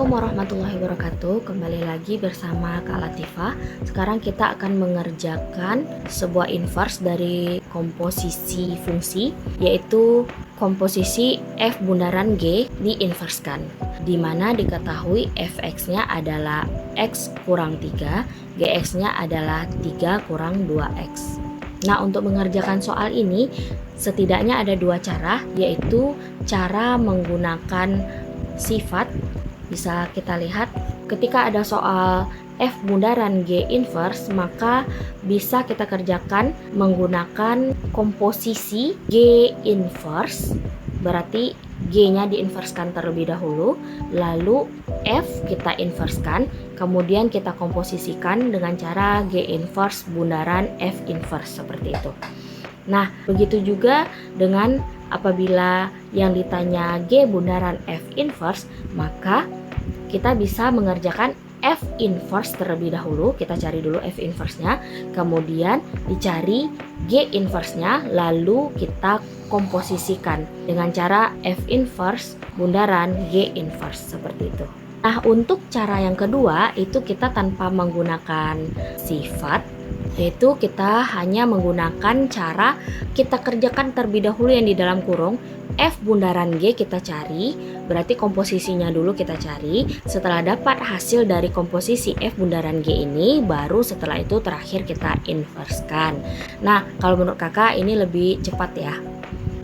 Assalamualaikum warahmatullahi wabarakatuh. Kembali lagi bersama Kak Latifah. Sekarang kita akan mengerjakan sebuah inverse dari komposisi fungsi, yaitu komposisi f bundaran g diinverskan, di mana diketahui fx-nya adalah x kurang 3, gx-nya adalah 3 kurang 2x. Nah, untuk mengerjakan soal ini setidaknya ada dua cara, yaitu cara menggunakan sifat. Bisa kita lihat ketika ada soal f bundaran g inverse, maka bisa kita kerjakan menggunakan komposisi g inverse. Berarti g-nya diinverskan terlebih dahulu, lalu f kita inverskan, kemudian kita komposisikan dengan cara g inverse bundaran f inverse seperti itu. Nah, begitu juga dengan apabila yang ditanya G bundaran F inverse, maka kita bisa mengerjakan F inverse terlebih dahulu. Kita cari dulu F inverse-nya, kemudian dicari G inverse-nya, lalu kita komposisikan dengan cara F inverse bundaran G inverse seperti itu. Nah, untuk cara yang kedua itu kita tanpa menggunakan sifat, yaitu kita hanya menggunakan cara kita kerjakan terlebih dahulu yang di dalam kurung. F bundaran G kita cari, berarti komposisinya dulu kita cari. Setelah dapat hasil dari komposisi F bundaran G ini, baru setelah itu terakhir kita inverskan. Nah, kalau menurut kakak ini lebih cepat ya.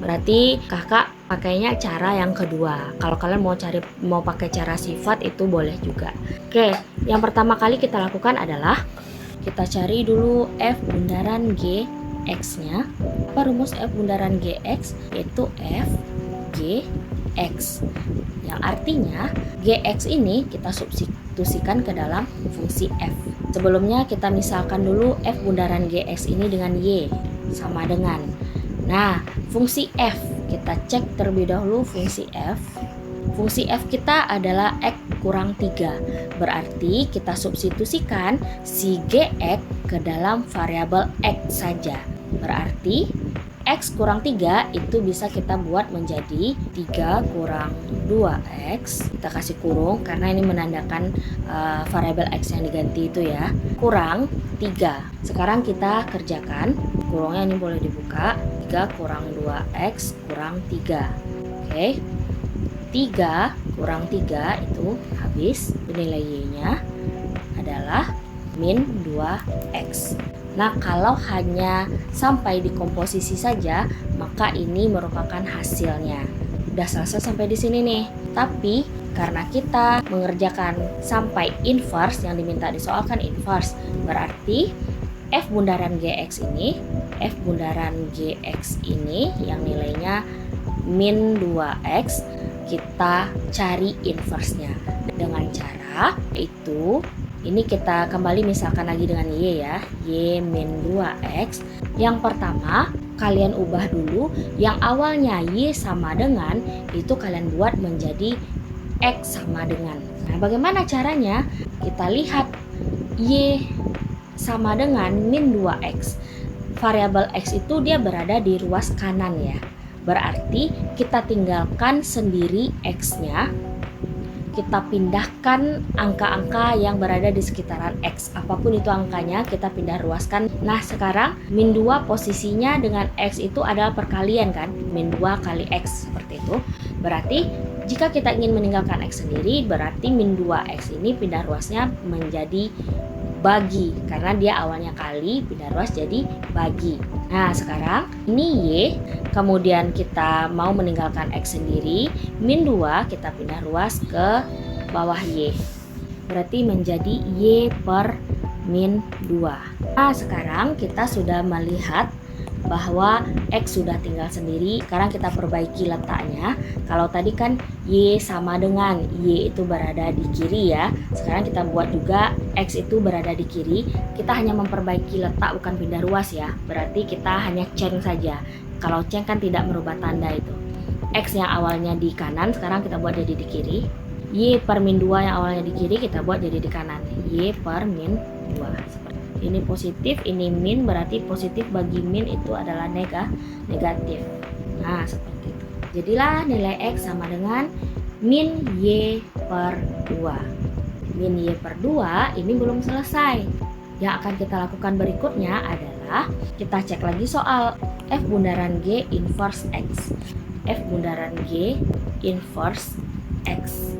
Berarti kakak pakainya cara yang kedua. Kalau kalian mau pakai cara sifat itu boleh juga. Oke, yang pertama kali kita lakukan adalah kita cari dulu f bundaran g x-nya. Apa rumus f bundaran gx? Yaitu f g x. Yang artinya gx ini kita substitusikan ke dalam fungsi f. Sebelumnya kita misalkan dulu f bundaran gx ini dengan y sama dengan. Nah, fungsi f kita cek terlebih dahulu fungsi f. Fungsi f kita adalah x kurang 3. Berarti kita substitusikan si gx ke dalam variabel x saja. Berarti x kurang 3 itu bisa kita buat menjadi 3 kurang 2x. Kita kasih kurung karena ini menandakan variabel x yang diganti itu ya. Kurang 3. Sekarang kita kerjakan. Kurungnya ini boleh dibuka. 3 kurang 2x kurang 3. Oke. 3 kurang 3 itu habis, nilai y-nya adalah min 2x. Nah, kalau hanya sampai di komposisi saja, maka ini merupakan hasilnya. Udah selesai sampai di sini nih. Tapi karena kita mengerjakan sampai inverse, yang diminta di soal kan inverse, berarti f bundaran gx ini yang nilainya min 2x, kita cari inverse-nya dengan cara itu. Ini kita kembali misalkan lagi dengan y ya, y min 2x. Yang pertama kalian ubah dulu, yang awalnya y sama dengan itu kalian buat menjadi x sama dengan. Nah, bagaimana caranya? Kita lihat y sama dengan min 2x. Variabel x itu dia berada di ruas kanan ya. Berarti kita tinggalkan sendiri x-nya, kita pindahkan angka-angka yang berada di sekitaran x. Apapun itu angkanya, kita pindah ruaskan. Nah, sekarang min 2 posisinya dengan x itu adalah perkalian kan? Min 2 kali x, seperti itu. Berarti jika kita ingin meninggalkan x sendiri, berarti min 2x ini pindah ruasnya menjadi bagi, karena dia awalnya kali, pindah ruas jadi bagi. Nah, sekarang ini y, kemudian kita mau meninggalkan x sendiri, min 2 kita pindah ruas ke bawah y. Berarti menjadi y per min 2. Nah, sekarang kita sudah melihat bahwa x sudah tinggal sendiri. Sekarang kita perbaiki letaknya. Kalau tadi kan y sama dengan, y itu berada di kiri ya. Sekarang kita buat juga x itu berada di kiri. Kita hanya memperbaiki letak, bukan pindah ruas ya. Berarti kita hanya ceng saja. Kalau ceng kan tidak merubah tanda itu. X yang awalnya di kanan sekarang kita buat jadi di kiri. Y per min 2 yang awalnya di kiri kita buat jadi di kanan. Y per min 2. Ini positif, ini min, berarti positif bagi min itu adalah negatif. Nah, seperti itu. Jadilah nilai x sama dengan min y per 2. Min Y per 2 ini belum selesai. Yang akan kita lakukan berikutnya adalah kita cek lagi soal F bundaran G inverse X. F bundaran G inverse X.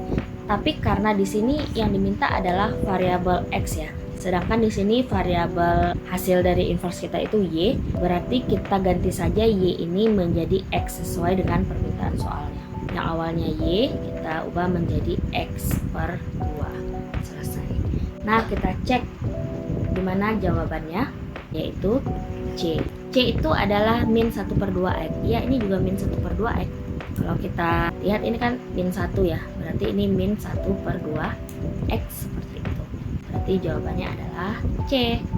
Tapi karena di sini yang diminta adalah variabel X ya. Sedangkan di sini variabel hasil dari inverse kita itu Y, berarti kita ganti saja Y ini menjadi X sesuai dengan permintaan soalnya. Yang awalnya Y, kita ubah menjadi X per 2. Selesai. Nah, kita cek di mana jawabannya, yaitu C. C itu adalah min 1 per 2 X. Ya, ini juga min 1 per 2 X. Kalau kita lihat ini kan min 1 ya, berarti ini min 1 per 2 X seperti itu. Berarti jawabannya adalah C.